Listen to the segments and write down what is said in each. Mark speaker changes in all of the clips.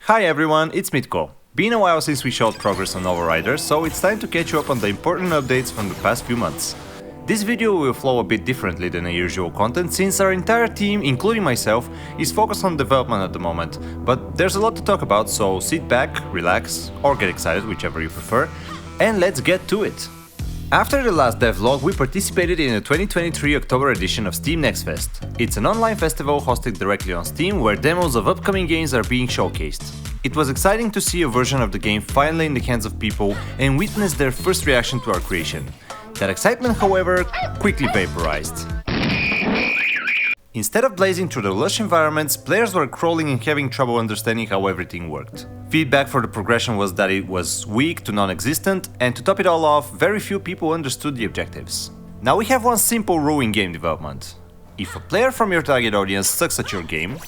Speaker 1: Hi everyone, it's Mitko. Been a while since we showed progress on Overriders, so it's time to catch you up on the important updates from the past few months. This video will flow a bit differently than the usual content, since our entire team, including myself, is focused on development at the moment, but there's a lot to talk about, so sit back, relax, or get excited, whichever you prefer, and let's get to it! After the last Devlog, we participated in the 2023 October edition of Steam Next Fest. It's an online festival hosted directly on Steam where demos of upcoming games are being showcased. It was exciting to see a version of the game finally in the hands of people and witness their first reaction to our creation. That excitement, however, quickly vaporized. Instead of blazing through the lush environments, players were crawling and having trouble understanding how everything worked. Feedback for the progression was that it was weak to non-existent, and to top it all off, very few people understood the objectives. Now we have one simple rule in game development. If a player from your target audience sucks at your game,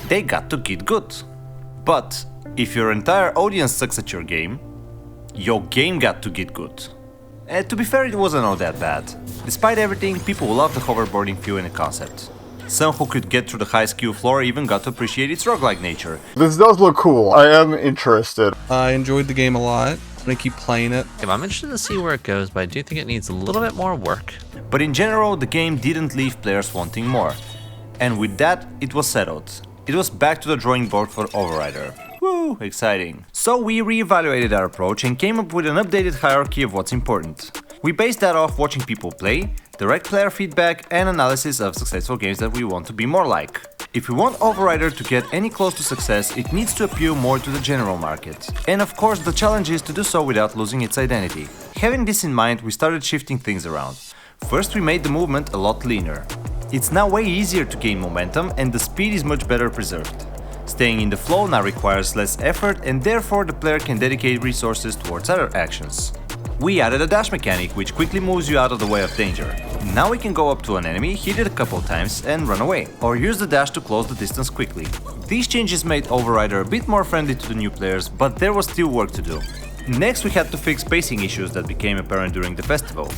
Speaker 1: they got to get good. But if your entire audience sucks at your game got to get good. To be fair, it wasn't all that bad. Despite everything, people loved the hoverboarding feel and the concept. Some who could get through the high skill floor even got to appreciate its roguelike nature.
Speaker 2: This does look cool. I am interested.
Speaker 3: I enjoyed the game a lot. I'm gonna keep playing it.
Speaker 4: I'm interested to see where it goes, but I do think it needs a little bit more work.
Speaker 1: But in general, the game didn't leave players wanting more. And with that, it was settled. It was back to the drawing board for Overrider. Woo, exciting. So we reevaluated our approach and came up with an updated hierarchy of what's important. We based that off watching people play, direct player feedback, and analysis of successful games that we want to be more like. If we want Overrider to get any close to success, it needs to appeal more to the general market. And of course, the challenge is to do so without losing its identity. Having this in mind, we started shifting things around. First, we made the movement a lot leaner. It's now way easier to gain momentum, and the speed is much better preserved. Staying in the flow now requires less effort, and therefore the player can dedicate resources towards other actions. We added a dash mechanic, which quickly moves you out of the way of danger. Now we can go up to an enemy, hit it a couple times and run away, or use the dash to close the distance quickly. These changes made Overrider a bit more friendly to the new players, but there was still work to do. Next, we had to fix pacing issues that became apparent during the festival.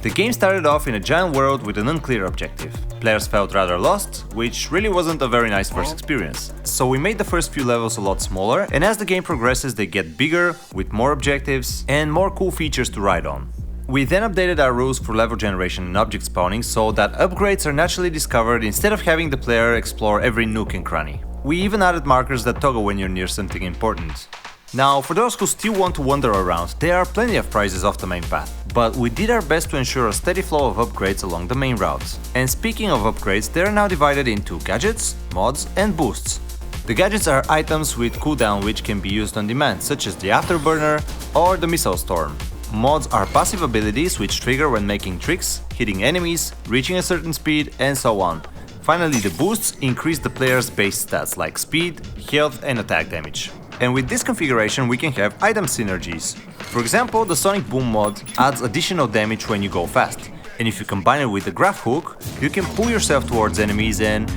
Speaker 1: The game started off in a giant world with an unclear objective. Players felt rather lost, which really wasn't a very nice first experience. So we made the first few levels a lot smaller, and as the game progresses they get bigger, with more objectives and more cool features to ride on. We then updated our rules for level generation and object spawning so that upgrades are naturally discovered instead of having the player explore every nook and cranny. We even added markers that toggle when you're near something important. Now, for those who still want to wander around, there are plenty of prizes off the main path, but we did our best to ensure a steady flow of upgrades along the main routes. And speaking of upgrades, they are now divided into gadgets, mods and boosts. The gadgets are items with cooldown which can be used on demand, such as the Afterburner or the Missile Storm. Mods are passive abilities which trigger when making tricks, hitting enemies, reaching a certain speed, and so on. Finally, the boosts increase the player's base stats like speed, health and attack damage. And with this configuration we can have item synergies. For example, the Sonic Boom mod adds additional damage when you go fast, and if you combine it with the Graph Hook, you can pull yourself towards enemies and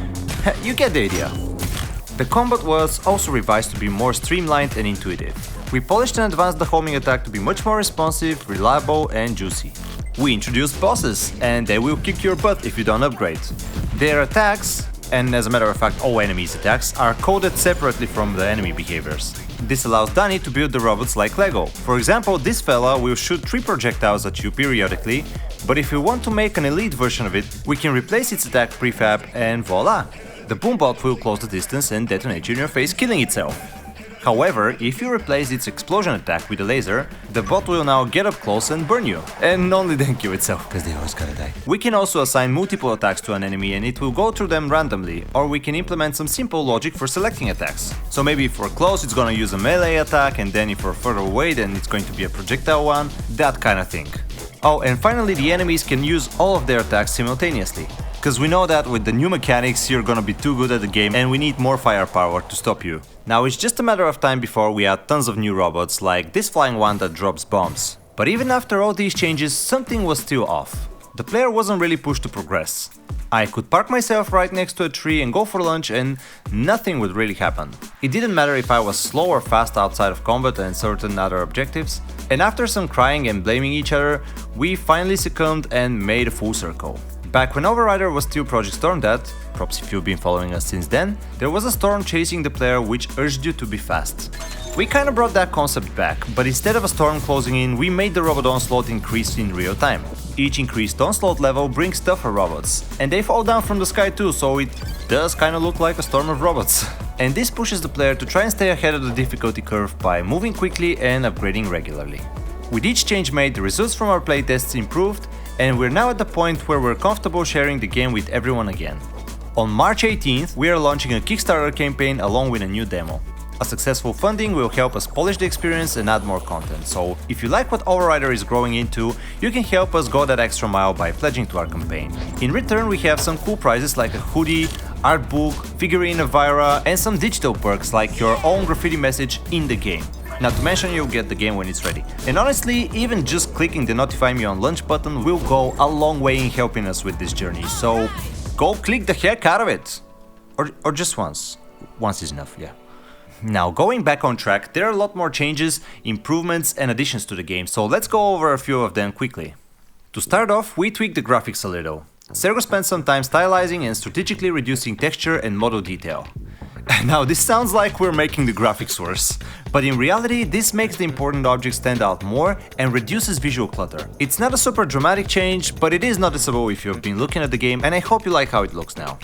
Speaker 1: you get the idea. The combat was also revised to be more streamlined and intuitive. We polished and advanced the homing attack to be much more responsive, reliable and juicy. We introduced bosses, and they will kick your butt if you don't upgrade. Their attacks, and as a matter of fact all enemies' attacks, are coded separately from the enemy behaviors. This allows Danny to build the robots like Lego. For example, this fella will shoot 3 projectiles at you periodically, but if we want to make an elite version of it, we can replace its attack prefab and voila! The Boombot will close the distance and detonate you in your face, killing itself. However, if you replace its explosion attack with a laser, the bot will now get up close and burn you, and only then kill itself, cause they always gotta die. We can also assign multiple attacks to an enemy and it will go through them randomly, or we can implement some simple logic for selecting attacks. So maybe if we're close it's gonna use a melee attack, and then if we're further away then it's going to be a projectile one, that kind of thing. Oh, and finally the enemies can use all of their attacks simultaneously. Cause we know that with the new mechanics you're gonna be too good at the game and we need more firepower to stop you. Now it's just a matter of time before we add tons of new robots, like this flying one that drops bombs. But even after all these changes, something was still off. The player wasn't really pushed to progress. I could park myself right next to a tree and go for lunch and nothing would really happen. It didn't matter if I was slow or fast outside of combat and certain other objectives. And after some crying and blaming each other, we finally succumbed and made a full circle. Back when Overrider was still Project Stormdad, props if you've been following us since then, there was a storm chasing the player which urged you to be fast. We kinda brought that concept back, but instead of a storm closing in, we made the robot onslaught increase in real time. Each increased onslaught level brings tougher robots, and they fall down from the sky too, so it does kinda look like a storm of robots. And this pushes the player to try and stay ahead of the difficulty curve by moving quickly and upgrading regularly. With each change made, the results from our playtests improved, and we're now at the point where we're comfortable sharing the game with everyone again. On March 18th, we are launching a Kickstarter campaign along with a new demo. A successful funding will help us polish the experience and add more content, so if you like what Overrider is growing into, you can help us go that extra mile by pledging to our campaign. In return, we have some cool prizes like a hoodie, art book, figurine of Vira, and some digital perks like your own graffiti message in the game. Not to mention you'll get the game when it's ready. And honestly, even just clicking the notify me on launch button will go a long way in helping us with this journey, so go click the heck out of it! Or just once. Once is enough, yeah. Now, going back on track, there are a lot more changes, improvements and additions to the game, so let's go over a few of them quickly. To start off, we tweaked the graphics a little. Sergo spent some time stylizing and strategically reducing texture and model detail. Now, this sounds like we're making the graphics worse, but in reality, this makes the important objects stand out more and reduces visual clutter. It's not a super dramatic change, but it is noticeable if you've been looking at the game, and I hope you like how it looks now.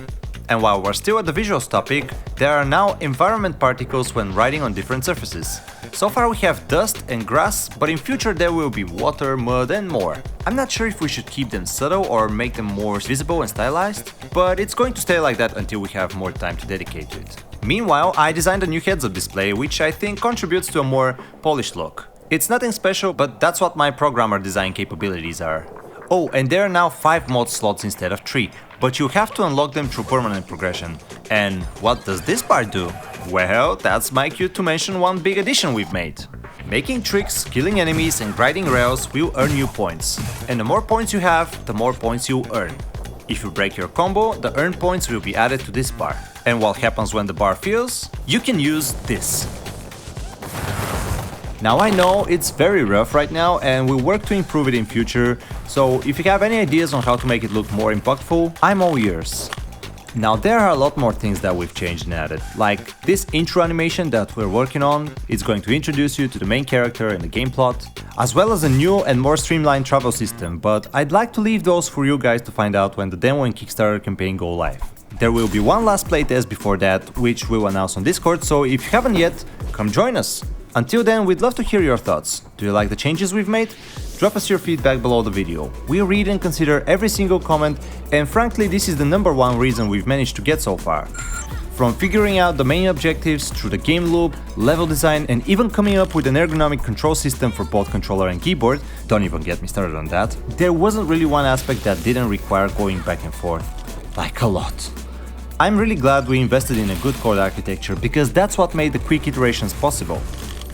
Speaker 1: And while we're still at the visuals topic, there are now environment particles when riding on different surfaces. So far we have dust and grass, but in future there will be water, mud and more. I'm not sure if we should keep them subtle or make them more visible and stylized, but it's going to stay like that until we have more time to dedicate to it. Meanwhile, I designed a new heads-up display, which I think contributes to a more polished look. It's nothing special, but that's what my programmer design capabilities are. Oh, and there are now 5 mod slots instead of 3, but you have to unlock them through permanent progression. And what does this part do? Well, that's my cue to mention one big addition we've made. Making tricks, killing enemies and grinding rails will earn you points. And the more points you have, the more points you'll earn. If you break your combo, the earned points will be added to this bar. And what happens when the bar fills? You can use this. Now I know it's very rough right now and we'll work to improve it in future, so if you have any ideas on how to make it look more impactful, I'm all ears. Now there are a lot more things that we've changed and added, like this intro animation that we're working on. It's going to introduce you to the main character and the game plot, as well as a new and more streamlined travel system, but I'd like to leave those for you guys to find out when the demo and Kickstarter campaign go live. There will be one last playtest before that, which we'll announce on Discord, so if you haven't yet, come join us! Until then, we'd love to hear your thoughts. Do you like the changes we've made? Drop us your feedback below the video. We read and consider every single comment, and frankly this is the #1 reason we've managed to get so far. From figuring out the main objectives, through the game loop, level design and even coming up with an ergonomic control system for both controller and keyboard, don't even get me started on that, there wasn't really one aspect that didn't require going back and forth. Like a lot. I'm really glad we invested in a good code architecture because that's what made the quick iterations possible.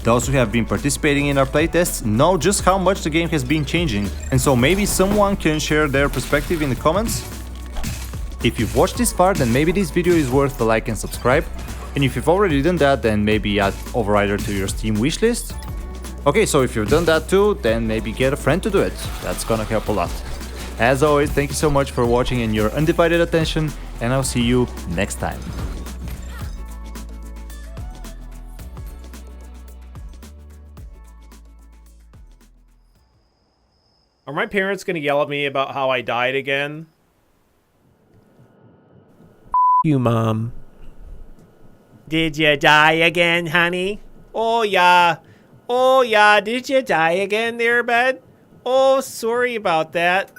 Speaker 1: Those who have been participating in our playtests know just how much the game has been changing, and so maybe someone can share their perspective in the comments? If you've watched this far, then maybe this video is worth a like and subscribe, and if you've already done that, then maybe add Overrider to your Steam wishlist. Okay, so if you've done that too, then maybe get a friend to do it, that's gonna help a lot. As always, thank you so much for watching and your undivided attention, and I'll see you next time.
Speaker 5: Are my parents gonna yell at me about how I died again?
Speaker 6: You, Mom.
Speaker 5: Did you die again, honey? Oh yeah. Oh yeah, did you die again there, bud? Oh, sorry about that.